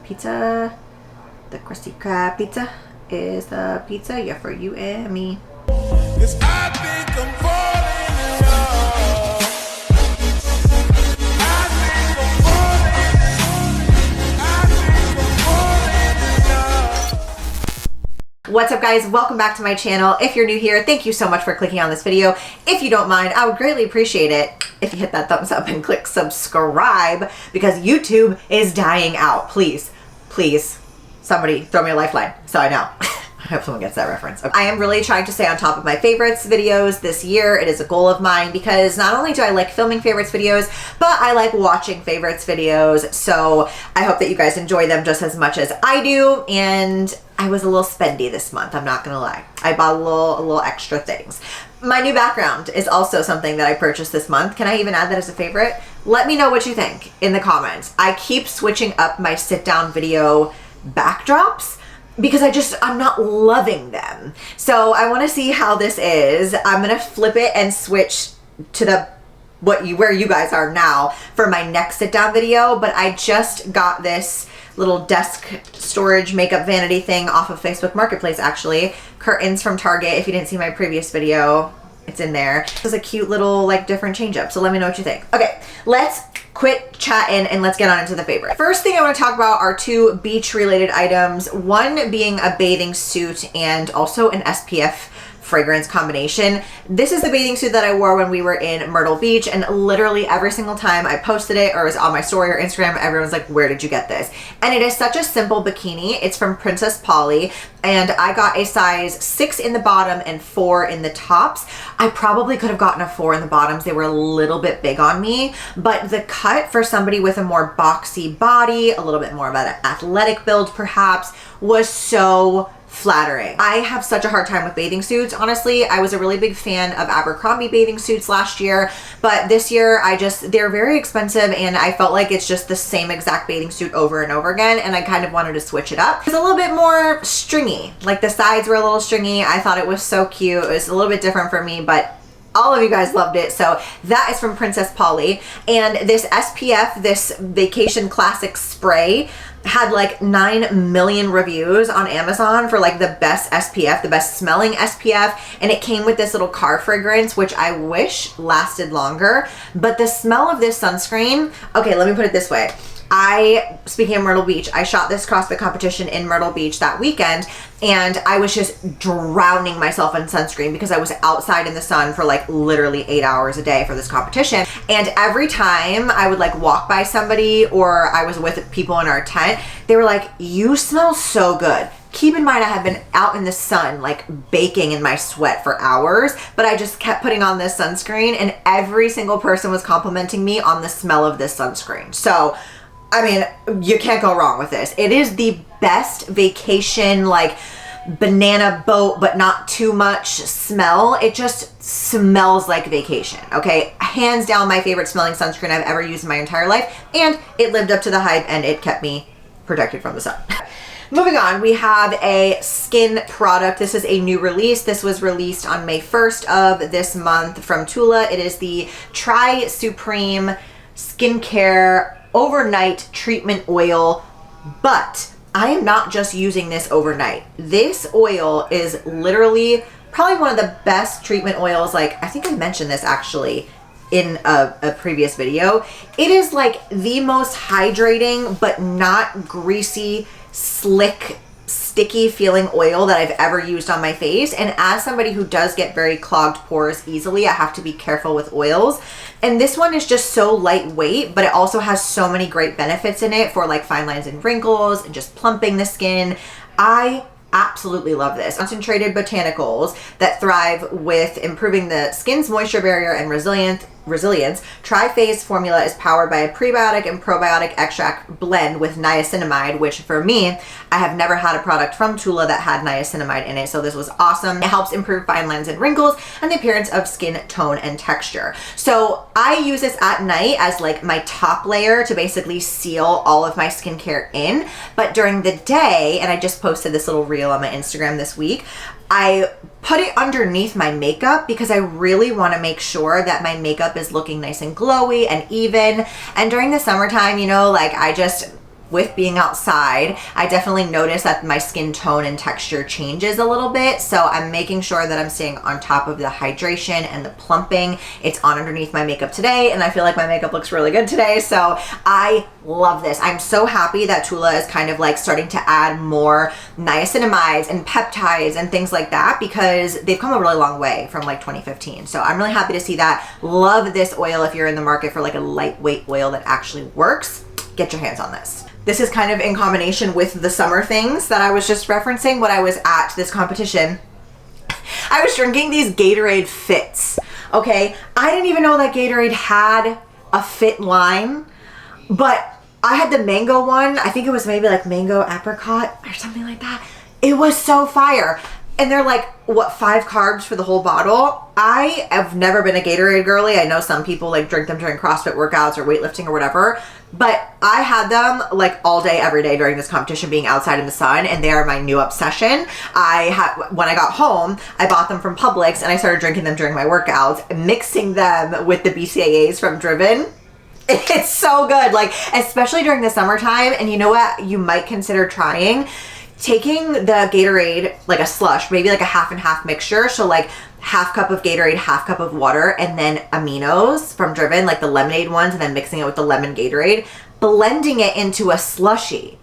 pizza, the crusty crab pizza is the pizza, yeah, for you and me. Yes, I think I'm falling in love. I think I'm falling in love. What's up, guys? Welcome back to my channel. If you're new here, thank you so much for clicking on this video. If you don't mind, I would greatly appreciate it if you hit that thumbs up and click subscribe, because YouTube is dying out. Please, please, somebody throw me a lifeline so I know. I hope someone gets that reference. Okay. I am really trying to stay on top of my favorites videos this year. It is a goal of mine because not only do I like filming favorites videos, but I like watching favorites videos. So I hope that you guys enjoy them just as much as I do. And I was a little spendy this month, I'm not gonna lie. I bought a little extra things. My new background is also something that I purchased this month. Can I even add that as a favorite? Let me know what you think in the comments. I keep switching up my sit down video backdrops because I'm not loving them. So I want to see how this is. I'm gonna flip it and switch to where you guys are now for my next sit down video. But I just got this little desk storage makeup vanity thing off of Facebook Marketplace, actually. Curtains from Target. If you didn't see my previous video, it's in there. This is a cute little different change up. So let me know what you think. Okay, let's quit chatting and let's get on into the favorite. First thing I want to talk about are two beach related items. One being a bathing suit and also an SPF fragrance combination. This is the bathing suit that I wore when we were in Myrtle Beach, and literally every single time I posted it or it was on my story or Instagram, everyone's like, where did you get this? And it is such a simple bikini. It's from Princess Polly, and I got a size 6 in the bottom and 4 in the tops. I probably could have gotten a 4 in the bottoms. They were a little bit big on me, but the cut for somebody with a more boxy body, a little bit more of an athletic build perhaps, was so flattering. I have such a hard time with bathing suits. Honestly, I was a really big fan of Abercrombie bathing suits last year, but this year they're very expensive and I felt like it's just the same exact bathing suit over and over again, and I kind of wanted to switch it up. It's a little bit more stringy. Like the sides were a little stringy. I thought it was so cute. It was a little bit different for me, but all of you guys loved it. So that is from Princess Polly. And this SPF, this Vacation Classic Spray, had like 9 million reviews on Amazon for like the best SPF, the best smelling SPF. And it came with this little car fragrance, which I wish lasted longer. But the smell of this sunscreen, okay, let me put it this way. Speaking of Myrtle Beach, I shot this CrossFit competition in Myrtle Beach that weekend, and I was just drowning myself in sunscreen because I was outside in the sun for like literally 8 hours a day for this competition. And every time I would like walk by somebody or I was with people in our tent, they were like, you smell so good. Keep in mind, I have been out in the sun, like baking in my sweat for hours, but I just kept putting on this sunscreen, and every single person was complimenting me on the smell of this sunscreen. So I mean, you can't go wrong with this. It is the best vacation, like banana boat, but not too much smell. It just smells like vacation, okay? Hands down my favorite smelling sunscreen I've ever used in my entire life, and it lived up to the hype and it kept me protected from the sun. Moving on, we have a skin product. This is a new release. This was released on May 1st of this month from Tula. It is the Tri Supreme Skincare Overnight Treatment Oil, but I am not just using this overnight. This oil is literally probably one of the best treatment oils. Like, I think I mentioned this actually in a previous video. It is like the most hydrating but not greasy, slick, sticky feeling oil that I've ever used on my face. And as somebody who does get very clogged pores easily, I have to be careful with oils. And this one is just so lightweight, but it also has so many great benefits in it for like fine lines and wrinkles and just plumping the skin. I absolutely love this. Concentrated botanicals that thrive with improving the skin's moisture barrier and resilience. Tri-phase formula is powered by a prebiotic and probiotic extract blend with niacinamide, which for me, I have never had a product from Tula that had niacinamide in it, so this was awesome. It helps improve fine lines and wrinkles and the appearance of skin tone and texture. So I use this at night as like my top layer to basically seal all of my skincare in, but during the day, and I just posted this little reel on my Instagram this week, I put it underneath my makeup because I really want to make sure that my makeup is looking nice and glowy and even. And during the summertime, you know, like with being outside, I definitely notice that my skin tone and texture changes a little bit. So I'm making sure that I'm staying on top of the hydration and the plumping. It's on underneath my makeup today, and I feel like my makeup looks really good today. So I love this. I'm so happy that Tula is kind of like starting to add more niacinamides and peptides and things like that, because they've come a really long way from like 2015. So I'm really happy to see that. Love this oil. If you're in the market for like a lightweight oil that actually works, get your hands on this. This is kind of in combination with the summer things that I was just referencing when I was at this competition. I was drinking these Gatorade Fits, okay? I didn't even know that Gatorade had a fit line, but I had the mango one. I think it was maybe like mango apricot or something like that. It was so fire. And they're like, what, 5 carbs for the whole bottle? I have never been a Gatorade girly. I know some people like drink them during CrossFit workouts or weightlifting or whatever, but I had them like all day, every day during this competition, being outside in the sun, and they are my new obsession. When I got home, I bought them from Publix and I started drinking them during my workouts, mixing them with the BCAAs from Driven. It's so good, like especially during the summertime. And you know what you might consider trying? Taking the Gatorade, like a slush, maybe like a half and half mixture. So like half cup of Gatorade, half cup of water, and then aminos from Driven, like the lemonade ones, and then mixing it with the lemon Gatorade, blending it into a slushie.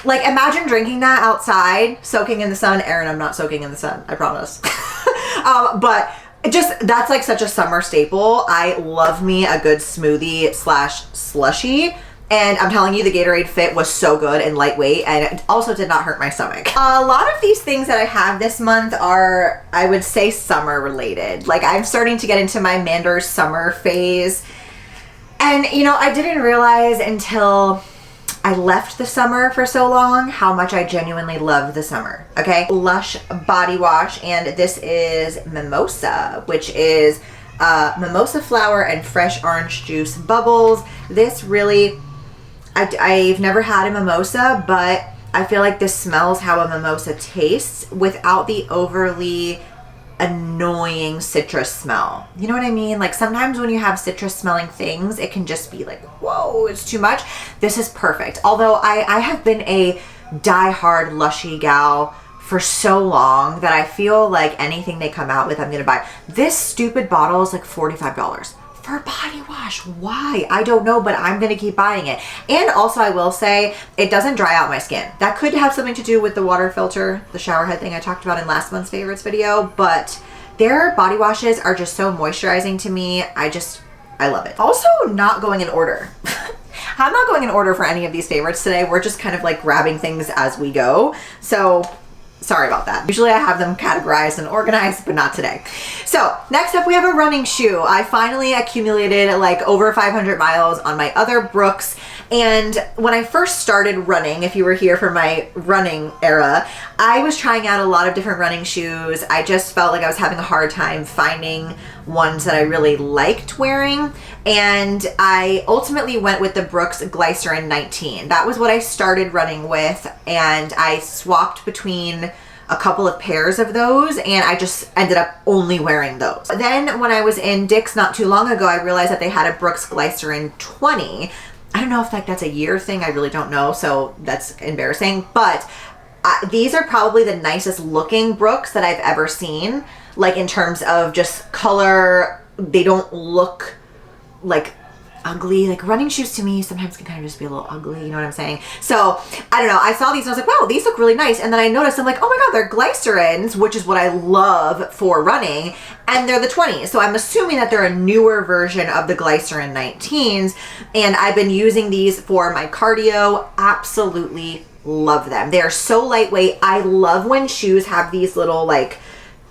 Like imagine drinking that outside, soaking in the sun. Erin, I'm not soaking in the sun, I promise. But just, that's like such a summer staple. I love me a good smoothie slash slushie. And I'm telling you, the Gatorade Fit was so good and lightweight, and it also did not hurt my stomach. A lot of these things that I have this month are, I would say, summer related. Like I'm starting to get into my Mander summer phase. And you know, I didn't realize until I left the summer for so long how much I genuinely love the summer. Okay, Lush body wash, and this is Mimosa, which is mimosa flower and fresh orange juice bubbles. This really, I've never had a mimosa, but I feel like this smells how a mimosa tastes without the overly annoying citrus smell. You know what I mean? Like sometimes when you have citrus smelling things, it can just be like, whoa, it's too much. This is perfect. Although I have been a diehard Lushy gal for so long that I feel like anything they come out with, I'm gonna buy. This stupid bottle is like $45 for a body wash. Why? I don't know, but I'm gonna keep buying it. And also I will say, it doesn't dry out my skin. That could have something to do with the water filter, the shower head thing I talked about in last month's favorites video, but their body washes are just so moisturizing to me. I love it. Also, not going in order. I'm not going in order for any of these favorites today. We're just kind of like grabbing things as we go. So sorry about that. Usually I have them categorized and organized, but not today. So next up we have a running shoe. I finally accumulated like over 500 miles on my other Brooks. And when I first started running, if you were here for my running era, I was trying out a lot of different running shoes. I just felt like I was having a hard time finding ones that I really liked wearing. And I ultimately went with the Brooks Glycerin 19. That was what I started running with, and I swapped between a couple of pairs of those, and I just ended up only wearing those. Then when I was in Dick's not too long ago, I realized that they had a Brooks Glycerin 20. I don't know if like that's a year thing, I really don't know, so that's embarrassing, but these are probably the nicest looking Brooks that I've ever seen, like in terms of just color. They don't look like ugly. Like running shoes to me sometimes can kind of just be a little ugly, you know what I'm saying? So I don't know, I saw these and I was like, wow, these look really nice. And then I noticed, I'm like, oh my god, they're glycerins, which is what I love for running, and they're the 20s. So I'm assuming that they're a newer version of the Glycerin 19s, and I've been using these for my cardio. Absolutely love them. They are so lightweight. I love when shoes have these little like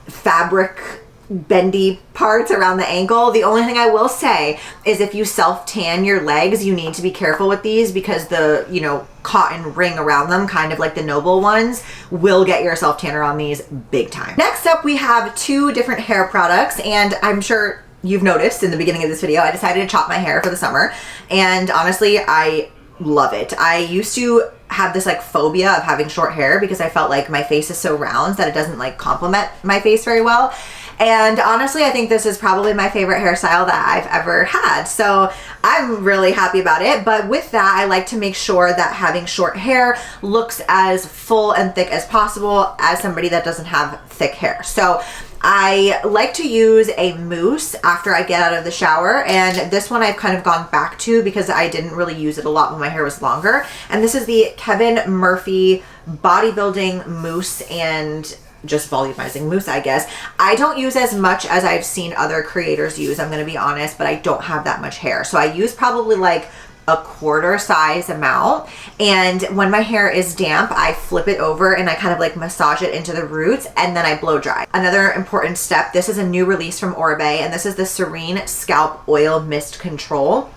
fabric bendy parts around the ankle. The only thing I will say is if you self-tan your legs, you need to be careful with these, because the, you know, cotton ring around them, kind of like the Noble ones, will get your self-tanner on these big time. Next up, we have 2 different hair products, and I'm sure you've noticed in the beginning of this video, I decided to chop my hair for the summer, and honestly, I love it. I used to have this like phobia of having short hair because I felt like my face is so round that it doesn't like complement my face very well. And honestly, I think this is probably my favorite hairstyle that I've ever had. So I'm really happy about it. But with that, I like to make sure that having short hair looks as full and thick as possible as somebody that doesn't have thick hair. So I like to use a mousse after I get out of the shower, and this one I've kind of gone back to because I didn't really use it a lot when my hair was longer. And this is the Kevin Murphy Bodybuilding Mousse and just volumizing mousse, I guess. I don't use as much as I've seen other creators use, I'm gonna be honest, but I don't have that much hair. So I use probably like a quarter size amount, and when my hair is damp, I flip it over and I kind of like massage it into the roots, and then I blow dry. Another important step, this is a new release from Oribe, and this is the Serene Scalp Oil Mist Control,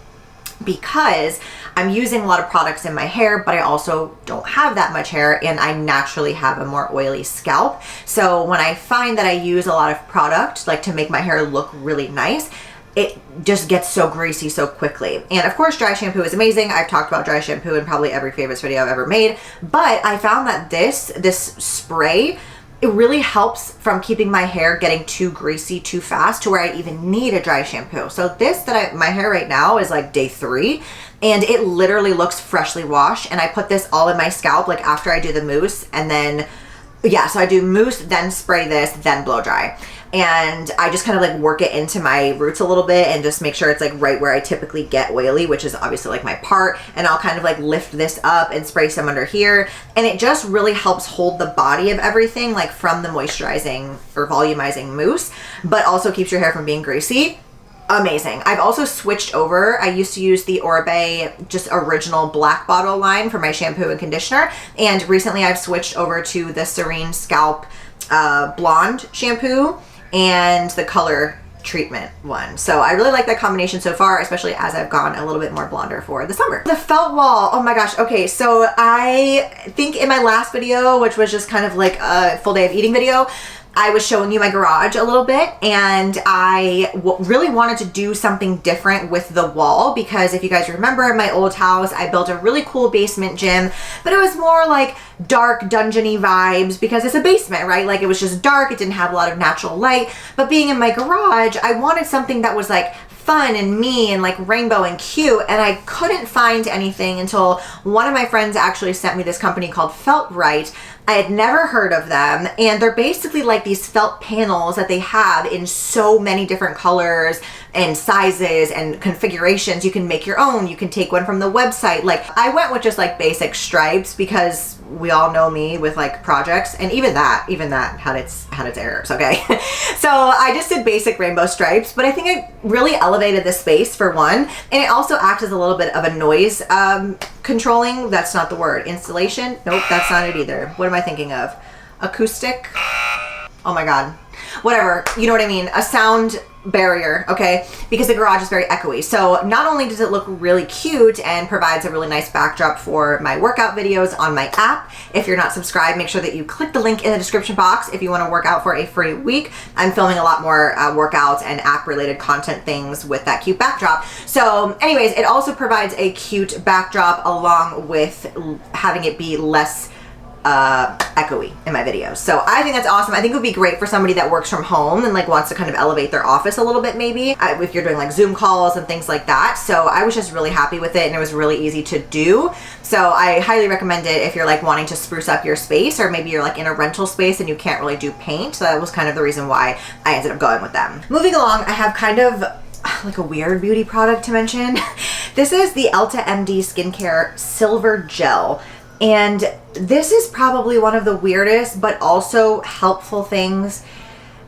because I'm using a lot of products in my hair, but I also don't have that much hair, and I naturally have a more oily scalp. So when I find that I use a lot of product like to make my hair look really nice, it just gets so greasy so quickly. And of course, dry shampoo is amazing. I've talked about dry shampoo in probably every favorites video I've ever made, but I found that this spray, it really helps from keeping my hair getting too greasy too fast to where I even need a dry shampoo. So this my hair right now is like day 3, and it literally looks freshly washed. And I put this all in my scalp like after I do the mousse, and then yeah, so I do mousse, then spray this, then blow dry. And I just kind of like work it into my roots a little bit and just make sure it's like right where I typically get oily, which is obviously like my part. And I'll kind of like lift this up and spray some under here. And it just really helps hold the body of everything, like from the moisturizing or volumizing mousse, but also keeps your hair from being greasy. Amazing. I've also switched over. I used to use the Oribe just original black bottle line for my shampoo and conditioner, and recently I've switched over to the Serene Scalp blonde shampoo and the color treatment one. So I really like that combination so far, especially as I've gone a little bit more blonder for the summer. The felt wall, oh my gosh. Okay, so I think in my last video, which was just kind of like a full day of eating video, I was showing you my garage a little bit, and I really wanted to do something different with the wall, because if you guys remember in my old house, I built a really cool basement gym, but it was more like dark dungeon-y vibes because it's a basement, right? Like it was just dark, it didn't have a lot of natural light. But being in my garage, I wanted something that was like fun and me and like rainbow and cute, and I couldn't find anything until one of my friends actually sent me this company called Felt Right. I had never heard of them, and they're basically like these felt panels that they have in so many different colors and sizes and configurations. You can make your own, you can take one from the website. Like I went with just like basic stripes because we all know me with like projects, and even that had its errors, okay? So I just did basic rainbow stripes, but I think it really elevated the space for one, and it also acts as a little bit of a noise controlling, that's not the word, installation, nope, that's not it either. What am I thinking of? Acoustic? Oh my God. Whatever, you know what I mean, a sound barrier, okay? Because the garage is very echoey. So not only does it look really cute and provides a really nice backdrop for my workout videos on my app. If you're not subscribed, make sure that you click the link in the description box if you want to work out for a free week. I'm filming a lot more workouts and app related content things with that cute backdrop. So anyways, it also provides a cute backdrop along with having it be less echoey in my videos. So I think that's awesome. I think it would be great for somebody that works from home and like wants to kind of elevate their office a little bit, maybe if you're doing like Zoom calls and things like that. So I was just really happy with it, and it was really easy to do. So I highly recommend it if you're like wanting to spruce up your space, or maybe you're like in a rental space and you can't really do paint. So that was kind of the reason why I ended up going with them. Moving along, I have kind of like a weird beauty product to mention. This is the Elta MD Skincare Silver Gel. And this is probably one of the weirdest but also helpful things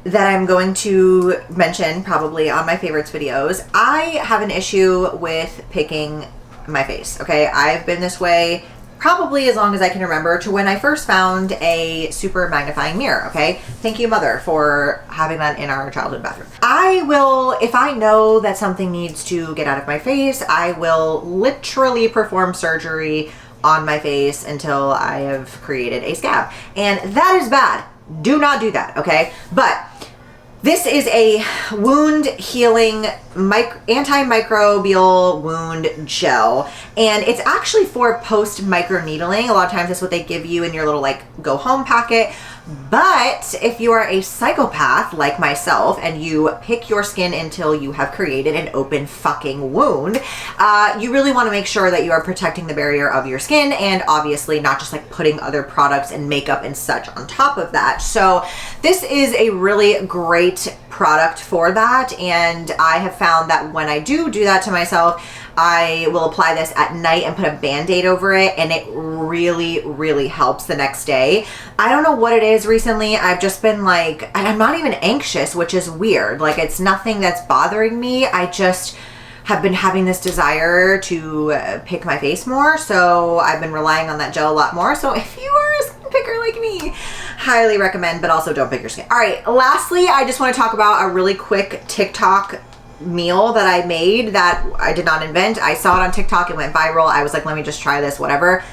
that I'm going to mention probably on my favorites videos. I have an issue with picking my face, okay? I've been this way probably as long as I can remember, to when I first found a super magnifying mirror, okay? Thank you, mother, for having that in our childhood bathroom. I will, if I know that something needs to get out of my face, I will literally perform surgery on my face until I have created a scab. And that is bad. Do not do that, okay? But This is a wound healing antimicrobial wound gel, and it's actually for post microneedling. A lot of times that's what they give you in your little like go home packet. But if you are a psychopath like myself and you pick your skin until you have created an open fucking wound, you really want to make sure that you are protecting the barrier of your skin, and obviously not just like putting other products and makeup and such on top of that. So this is a really great product for that, and I have found that when I do that to myself, I will apply this at night and put a Band-Aid over it, and it really, really helps the next day. I don't know what it is recently. I've just been like, and I'm not even anxious, which is weird. Like, it's nothing that's bothering me. I just have been having this desire to pick my face more, so I've been relying on that gel a lot more. So if you are a skin picker like me, highly recommend, but also don't pick your skin. All right, lastly, I just want to talk about a really quick TikTok meal that I made that I did not invent. I saw it on TikTok, it went viral. I was like, let me just try this, whatever.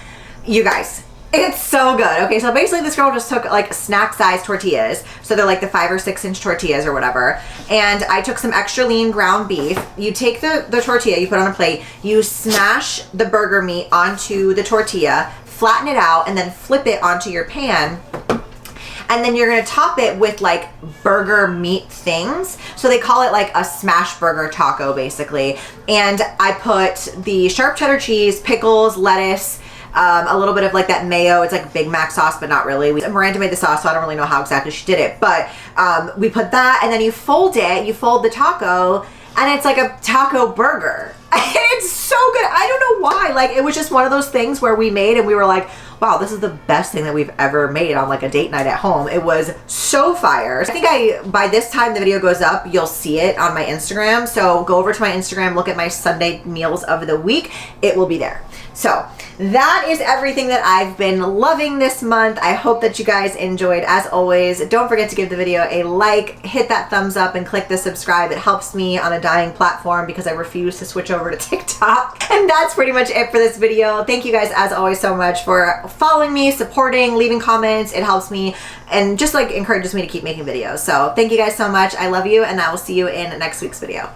You guys, it's so good. Okay, so basically this girl just took like snack size tortillas. So they're like the 5 or 6 inch tortillas or whatever. And I took some extra lean ground beef. You take the tortilla, you put it on a plate, you smash the burger meat onto the tortilla, flatten it out, and then flip it onto your pan. And then you're gonna top it with like burger meat things. So they call it like a smash burger taco basically. And I put the sharp cheddar cheese, pickles, lettuce, a little bit of like that mayo. It's like Big Mac sauce, but not really. Miranda made the sauce, so I don't really know how exactly she did it. But we put that, and then you fold it, you fold the taco, and it's like a taco burger. It's so good. I don't know why. Like, it was just one of those things where we made and we were like, wow, this is the best thing that we've ever made on like a date night at home. It was so fire. I think by this time the video goes up, you'll see it on my Instagram. So go over to my Instagram, look at my Sunday meals of the week. It will be there. So that is everything that I've been loving this month. I hope that you guys enjoyed. As always, don't forget to give the video a like, hit that thumbs up, and click the subscribe. It helps me on a dying platform because I refuse to switch over to TikTok. And that's pretty much it for this video. Thank you guys as always so much for following me, supporting, leaving comments. It helps me and just like encourages me to keep making videos. So thank you guys so much. I love you, and I will see you in next week's video.